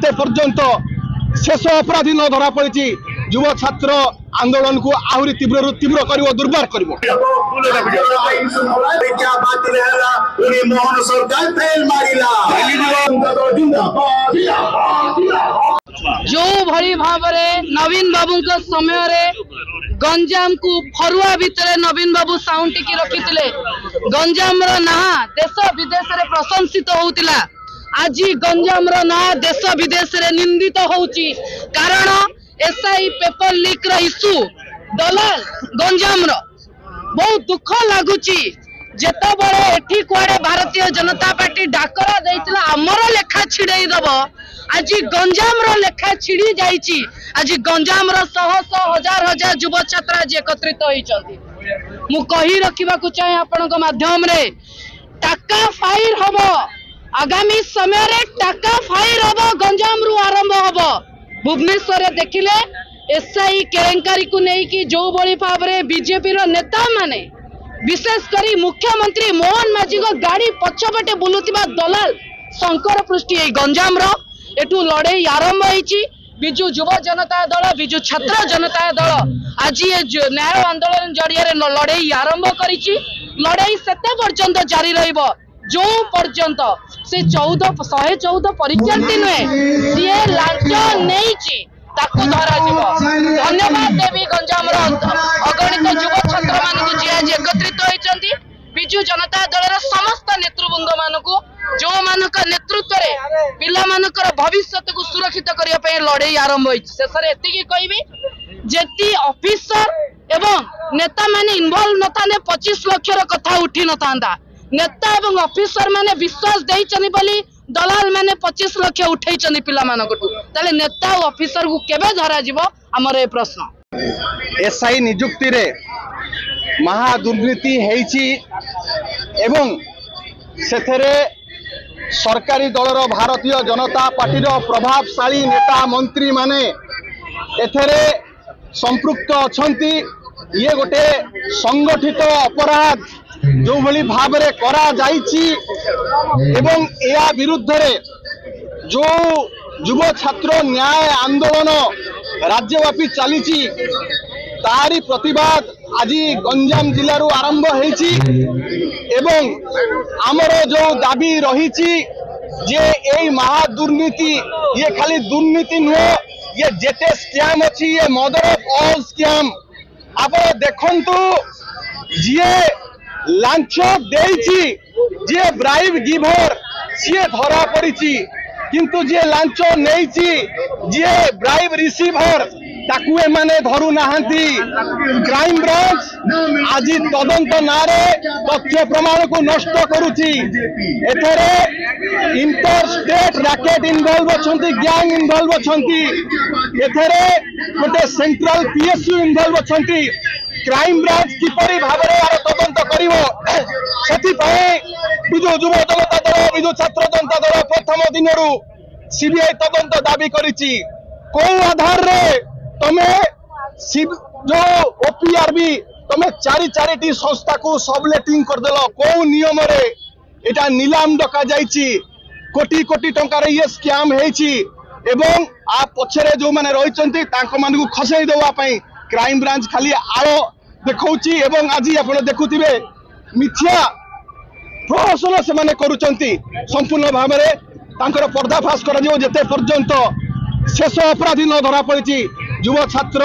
जेते पर्यंत शेष अपराधी न धरा पड़ी युव छात्र आंदोलन को आहरी तीव्र तीव्र कर दुर्बार कर जो भली भाव नवीन बाबू समय रे गंजाम को फरुआ भितर नवीन बाबू साउंड टिकी रखिथिले गंजाम रो ना देश विदेश रे प्रशंसित होउतिला आज गंजाम रो ना देश विदेश रे निंदित होउची कारण एसआई पेपर लीक रो इशू दलाल गंजाम रो बहुत दुख लागुची जेते बड़े एठी कुआडे भारतीय जनता पार्टी डाकरा देइतिला हमरो लेखा छिड़ेई दबो आज गंजाम रो लेखा छिड़ी जाइची आज गंजाम रो शह शह हजार हजार युवा छात्र आज एकत्रित होइचंती मु कहि रखिबा को चाहे आपनक माध्यम रे टाका फायर हबो आगामी समय रे टाका फायर हबो गंजाम रु आरंभ हबो भुवनेश्वर रे देखिले एसआई केलेंकारी को नै कि जो बड़ी भाव रे बीजेपी रो नेता माने विशेष करी मुख्यमंत्री मोहन माझी को गाड़ी पछपटे बुलुतिबा दलाल शंकर पृष्टि ए गंजाम रो एठू लड़ाई आरंभ होईची बिजु युव जनता दल बिजु छात्र जनता दल आज ये न्याय आंदोलन जरिया लड़ाई आरंभ करिची लड़ाई सेते पर्यंत जारी रहिबो जो पर्यंत से 114 परीक्षार्थी नुहे सी लांच नहीं ताकू धरा जीवो धन्यवाद देवी गंजाम अगणित युव छात्र मान जी आज एकत्रित होइचंती बिजु जनता दल समस्त नेतृवृंद मानकू जो मानक नेतृत्व रे पिला मानकर भविष्य को सुरक्षित करिया पे लड़ाई आरंभ होइछ शेषरे एतिकी कहबी जेती ऑफिसर एवं नेता माने इन्वॉल्व नथाने 25 लाख रो कथा उठी नथांदा नेता एवं ऑफिसर माने विश्वास देइचनी बोली दलाल माने 25 लाख उठैचनी पिला मानकटू ताले नेता और ऑफिसर को केबे धरा जीवो हमर ए प्रश्न एसआई नियुक्ति रे महा दुर्नीति हेइची एवं सेथरे सरकारी दलर भारतीय जनता पार्टी प्रभावशाली नेता मंत्री माने एथरे संपृक्त अछंती ये गोटे संगठित अपराध जो भली भाव रे करा जाइची एवं या विरुद्ध रे जो युव छात्र न्याय आंदोलन राज्यव्यापी चलीची तारी प्रतिवाद आज गंजाम जिल्ला रू आरंभ होईची एवं आमर जो दाबी रही जे ए महादुर्नीति ये खाली दुर्नीति नुह ये जेते स्कैम अच्छी ये मदर ऑफ ऑल स्कैम आप देखंतु जे लांच देइची जे ब्राइब गिवर सी धरा पड़ी किंतु जे लांच नहीं जे ब्राइब रिसीवर ताकू एमाने धरू नाहंती क्राइम ब्रांच आज तदंत नारे तथ्य प्रमाण को नष्ट करुची एथरे इंटर स्टेट रैकेट इन्वॉल्व अछंती गैंग इन्वॉल्व अछंती एथरे गोटे सेंट्रल पीएसयू इन्वॉल्व अछंती क्राइम ब्रांच किपरि भाबरे यार तदंत करिवो सेति पई बिजु युव जनता दल बिजु छात्र जनता दल प्रथम दिनरू सीबीआई तदंत दाबी करिची को आधार रे तमे जो ओपीआरबी तमे चारि संस्था को सबलेटिंग कर देलो को नियम रे एटा नीलाम डका जाईची कोटी कोटी टंका रे ये स्कैम हेची एवं आ पछरे जो माने रहिचंती तांको मान को खसेई देवा पई क्राइम ब्रांच खाली आलो देखौची एवं आज आपण देखुथिबे मिथ्या प्रहसन से माने करूचंती संपूर्ण भाव रे तांकर पर्दाफाश करा जो जेते पर्यंत शेष अपराधी न धरा पड़ी युव छात्र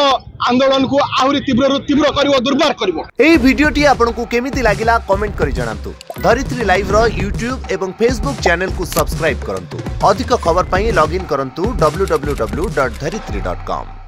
आंदोलन को आहरी तीव्र तीव्र कर दुर्बार कर। एई वीडियोटी आपनको केमिति लागिला कमेंट करि जणांतु। धरित्री लाइव रो यूट्यूब एवं फेसबुक चैनल को सब्सक्राइब करंतु। अधिक खबर पई लॉगिन करंतु www.dharitri.com।